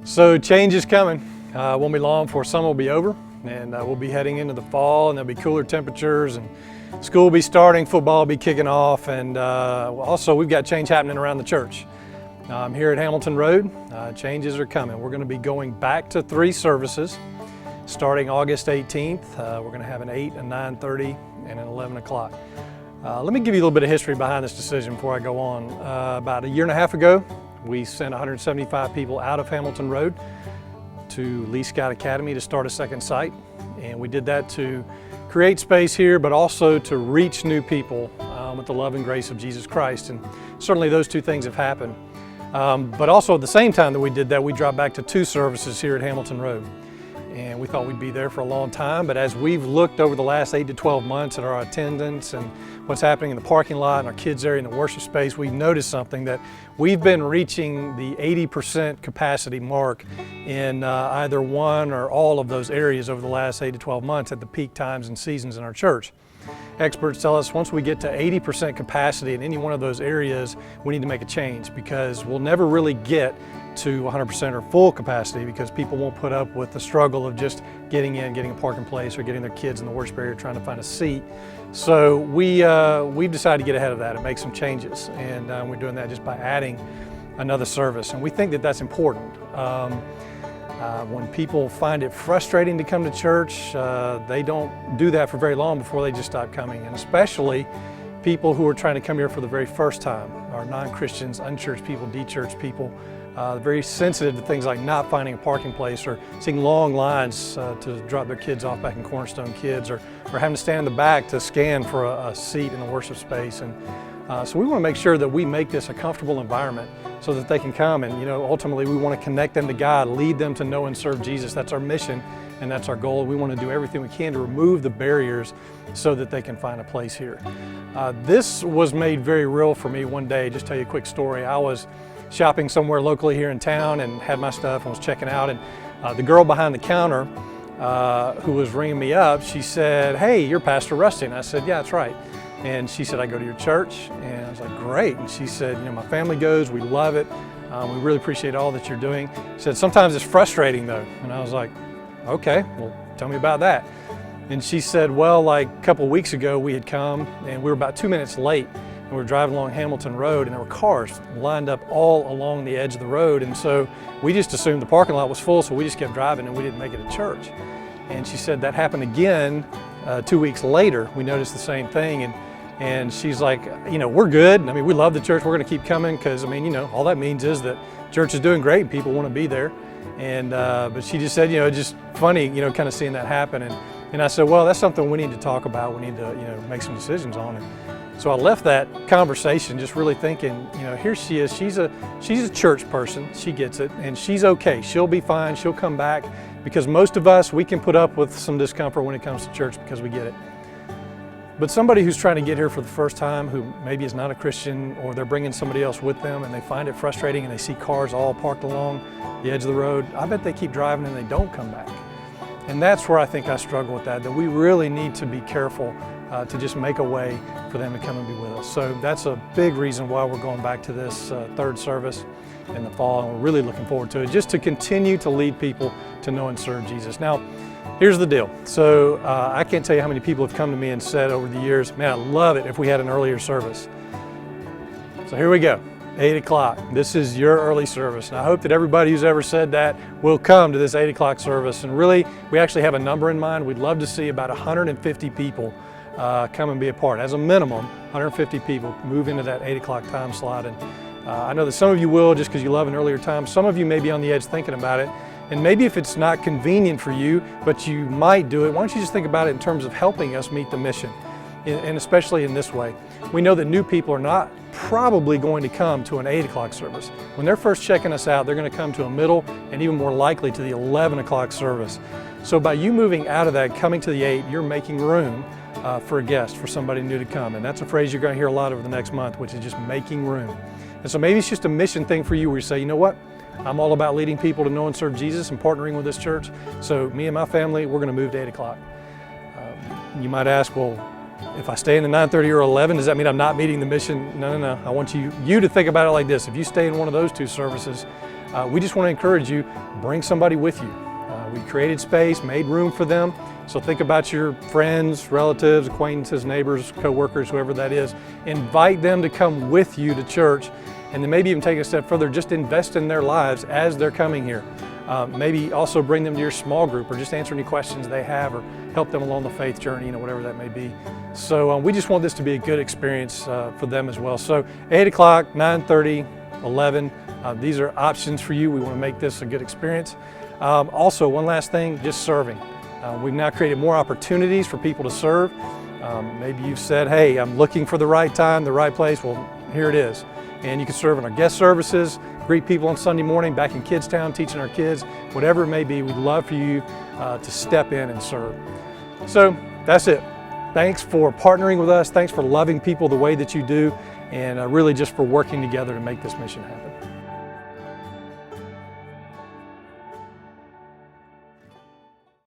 So change is coming. Won't be long before summer will be over, and we'll be heading into the fall, and there'll be cooler temperatures, and school will be starting, football will be kicking off, and also we've got change happening around the church. Here at Hamilton Road, changes are coming. We're going to be going back to 3 services starting August 18th. We're going to have an 8, a 9:30, and an 11 o'clock. Let me give you a little bit of history behind this decision before I go on. About a year and a half ago, we sent 175 people out of Hamilton Road to Lee Scott Academy to start a second site. And we did that to create space here, but also to reach new people with the love and grace of Jesus Christ. And certainly those two things have happened. But also at the same time that we did that, we dropped back to 2 services here at Hamilton Road. And we thought we'd be there for a long time, but as we've looked over the last 8 to 12 months at our attendance and what's happening in the parking lot and our kids area in the worship space, we've noticed something, that we've been reaching the 80% capacity mark in either one or all of those areas over the last 8 to 12 months at the peak times and seasons in our church. Experts tell us once we get to 80% capacity in any one of those areas, we need to make a change, because we'll never really get to 100% or full capacity, because people won't put up with the struggle of just getting in, getting a parking place, or getting their kids in the worship area trying to find a seat. So we've decided to get ahead of that and make some changes, and we're doing that just by adding another service, and we think that that's important. When people find it frustrating to come to church, they don't do that for very long before they just stop coming, and especially people who are trying to come here for the very first time, or non-Christians, unchurched people, de-churched people. Very sensitive to things like not finding a parking place, or seeing long lines to drop their kids off back in Cornerstone Kids, or having to stand in the back to scan for a seat in the worship space. And so we want to make sure that we make this a comfortable environment so that they can come, and ultimately we want to connect them to God, lead them to know and serve Jesus. That's our mission, and that's our goal. We want to do everything we can to remove the barriers so that they can find a place here. This was made very real for me one day. Just tell you a quick story. I was shopping somewhere locally here in town and had my stuff and was checking out, and the girl behind the counter who was ringing me up, she said, "Hey, you're Pastor Rusty." And I said, "Yeah, that's right." And she said, "I go to your church." And I was like, "Great." And she said, "My family goes, we love it. We really appreciate all that you're doing." She said, "Sometimes it's frustrating though." And I was like, "Okay, well, tell me about that." And she said, "Well, like a couple of weeks ago we had come and we were about 2 minutes late. And we were driving along Hamilton Road, and there were cars lined up all along the edge of the road, and so we just assumed the parking lot was full, so we just kept driving and we didn't make it to church." And she said that happened again 2 weeks later. We noticed the same thing, and she's like, "We're good. I mean, we love the church. We're going to keep coming, because all that means is that church is doing great and people want to be there." And but she just said, it's just funny, kind of seeing that happen. And I said, "Well, that's something we need to talk about. We need to, make some decisions on it." So I left that conversation just really thinking, here she is. She's a church person. She gets it, and she's okay. She'll be fine. She'll come back, because most of us, we can put up with some discomfort when it comes to church because we get it. But somebody who's trying to get here for the first time, who maybe is not a Christian, or they're bringing somebody else with them and they find it frustrating and they see cars all parked along the edge of the road, I bet they keep driving and they don't come back. And that's where I think I struggle with that we really need to be careful to just make a way for them to come and be with us. So that's a big reason why we're going back to this 3rd service in the fall, and we're really looking forward to it, just to continue to lead people to know and serve Jesus. Now, here's the deal. So I can't tell you how many people have come to me and said over the years, "Man, I'd love it if we had an earlier service." So here we go. 8 o'clock. This is your early service. And I hope that everybody who's ever said that will come to this 8 o'clock service. And really, we actually have a number in mind. We'd love to see about 150 people come and be a part. As a minimum, 150 people move into that 8 o'clock time slot. And I know that some of you will, just because you love an earlier time. Some of you may be on the edge thinking about it. And maybe if it's not convenient for you, but you might do it, why don't you just think about it in terms of helping us meet the mission? And especially in this way. We know that new people are not probably going to come to an 8 o'clock service. When they're first checking us out, they're going to come to a middle, and even more likely to the 11 o'clock service. So by you moving out of that, coming to the 8, you're making room for a guest, for somebody new to come. And that's a phrase you're going to hear a lot over the next month, which is just making room. And so maybe it's just a mission thing for you where you say, "You know what? I'm all about leading people to know and serve Jesus and partnering with this church. So me and my family, we're going to move to 8 o'clock. You might ask, well, if I stay in the 9:30 or 11, does that mean I'm not meeting the mission? No. I want you to think about it like this. If you stay in one of those 2 services, we just want to encourage you, bring somebody with you. We created space, made room for them. So think about your friends, relatives, acquaintances, neighbors, co-workers, whoever that is. Invite them to come with you to church, and then maybe even take it a step further, just invest in their lives as they're coming here. Maybe also bring them to your small group, or just answer any questions they have, or help them along the faith journey, whatever that may be. So we just want this to be a good experience for them as well. So 8 o'clock, 9:30, 11, these are options for you. We want to make this a good experience. Also, one last thing, just serving. We've now created more opportunities for people to serve. Maybe you've said, hey, I'm looking for the right time, the right place. Well, here it is. And you can serve in our guest services, greet people on Sunday morning, back in Kidstown, teaching our kids, whatever it may be. We'd love for you to step in and serve. So that's it. Thanks for partnering with us. Thanks for loving people the way that you do, and really just for working together to make this mission happen.